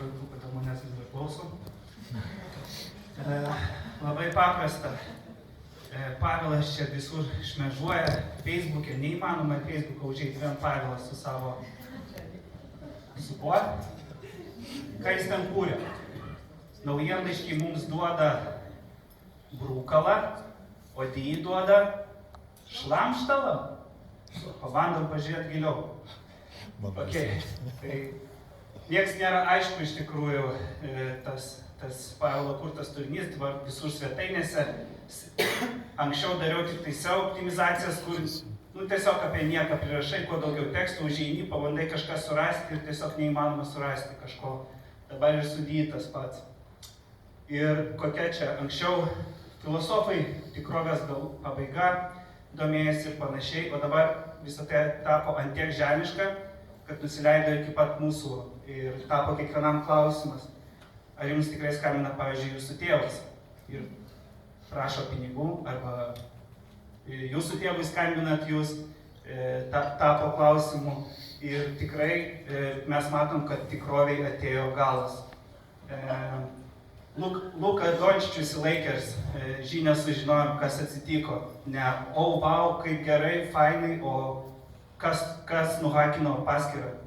suprantu, kad manęs vis dar klauso. Labai paprasta. Pavelas čia visur šmežuoja, Facebook'e neįmanoma Facebook'ą užeiti vien Pavelas su savo... Su kuo? Ką jis ten kūrė? Naujienlaiškiai mums duoda brūkalą, o dėjai duoda šlamštalą. Pabandom pažiūrėti giliau. Okay. Tai nieks nėra aišku iš tikrųjų tas Pavelo kurtas turinys, visur svetainėse. Anksčiau dariau tik tai SEO optimizacijas, kur tiesiog apie nieką prirašai, kuo daugiau tekstų užeini, pabandai kažką surasti ir tiesiog neįmanoma surasti kažko. Dabar ir su DI tas pats. Ir kokia čia? Anksčiau filosofai tikrovės gal pabaiga domėjasi ir panašiai, o dabar visą tai tapo ant tiek žemiška, kad nusileido iki pat mūsų ir tapo kiekvienam klausimas. Ar jums tikrai skambina, pavyzdžiui, jūsų tėvas ir prašo pinigų, arba jūsų tėvui skambinat jūs, tapo klausimų ir tikrai mes matom, kad tikroviai atėjo galas. Luka Dončičius į Lakers žinią sužinojom, kas atsitiko. Ne, wow, kaip gerai, fainai, o kas nuhakino paskyrą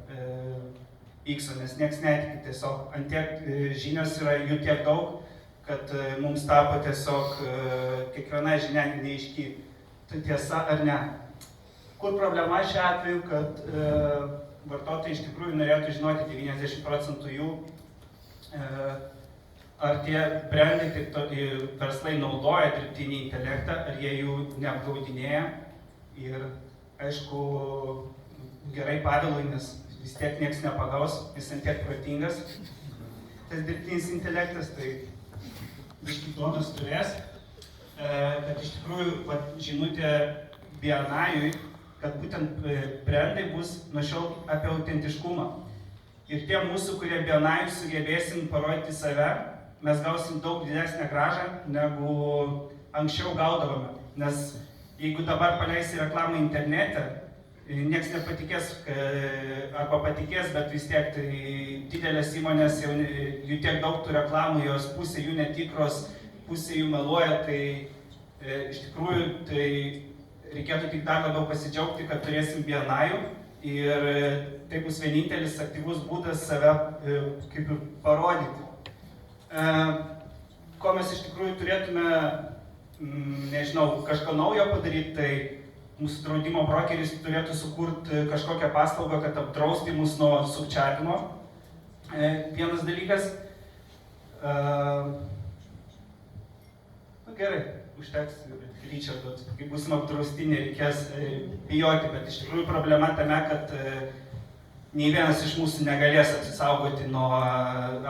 X-o, nes nieks netiki tiesiog. Antiek žinios yra jų tiek daug, kad mums tapo tiesiog kiekviena žinia neaiški. Tai tiesa ar ne? Kur problema šiuo atveju, kad vartotojai iš tikrųjų norėtų žinoti 90% jų, ar tie brandai, verslai naudoja dirbtinį intelektą, ar jie jų neapgaudinėja. Ir aišku, gerai Pavelui, nes vis tiek nieks nepagaus, jis ant tiek protingas. Tas dirbtinis intelektas, tai biškį duonos turės, kad iš tikrųjų žinutė BNI-ui, kad būtent brandai bus nuo šiol apie autentiškumą. Ir tie mūsų, kurie BNI sugebėsim parodyti save, mes gausim daug didesnę grąžą, negu anksčiau gaudavome. Nes jeigu dabar paleisi reklamą internete, nieks nepatikės, arba patikės, bet vis tiek tai didelės įmonės, jų tiek daug tų reklamų, jos pusė jų netikros, pusė jų meluoja, tai iš tikrųjų tai reikėtų tik dar labiau pasidžiaugti, kad turėsim BNI-ų ir tai bus vienintelis aktyvus būdas save kaip ir parodyti. Ko mes iš tikrųjų turėtume, nežinau, kažką naujo padaryti, tai mūsų draudimo brokeris turėtų sukurti kažkokią paslaugą, kad apdrausti mus nuo sukčiavimo. Vienas dalykas. Gerai, užteks Richardo, kai būsim apdrausti, nereikės bijoti, bet iš tikrųjų problema tame, kad nei vienas iš mūsų negalės apsisaugoti nuo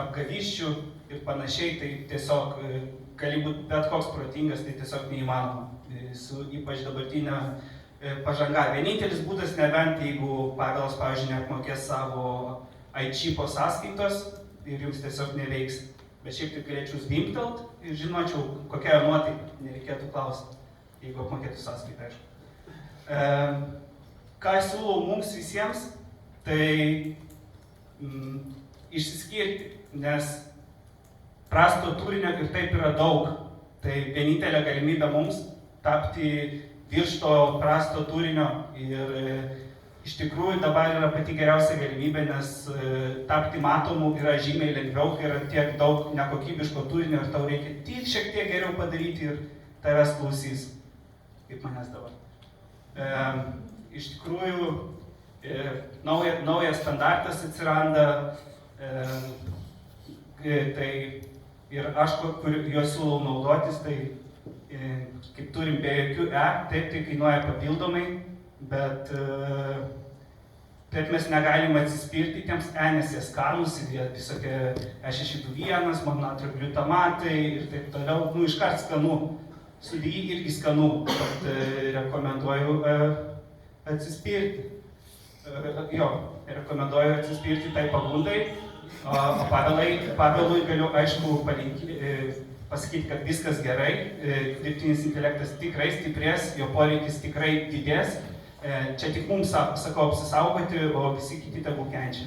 apgavysčių ir panašiai, tai tiesiog gali būti bet koks protingas, tai tiesiog neįmanoma. Su ypač dabartinė pažanga. Vienintelis būdas, nebent jeigu Pavelas, pavyzdžiui, neapmokės savo iChipo sąskaitos ir jums tiesiog neveiks. Bet šiaip taip galėčiau zvimptelt ir žinočiau, kokia nuotaika, nereikėtų klausti, jeigu apmokėtų sąskaitą, aišku. Ką aš siūlau mums visiems, tai išsiskirti, nes prasto turinio ir taip yra daug. Tai vienintelė galimybė mums tapti virš to prasto turinio ir iš tikrųjų dabar yra pati geriausia galimybė, nes tapti matomu yra žymiai lengviau, kai yra tiek daug nekokybiško turinio ir tau reikia tik šiek tiek geriau padaryti ir tavęs klausys, kaip manęs dabar. Iš tikrųjų, naujas standartas atsiranda, tai ir aš, kur juos siūlau naudotis, tai kaip turim be jokių taip tai kainuoja papildomai, bet taip mes negalim atsispirti tiems nes jie skanus, visokie E621, mononatrio gliutamatai ir taip toliau, iškart skanu, su DI irgi skanu, bet rekomenduoju atsispirti. Rekomenduoju atsispirti tai pagundai. O Pavelui galiu, aišku, pasakyti, kad viskas gerai, dirbtinis intelektas tikrai stiprės, jo poreikis tikrai didės. Čia tik mums, sakau, apsisaugoti, o visi kiti tegul kenčia.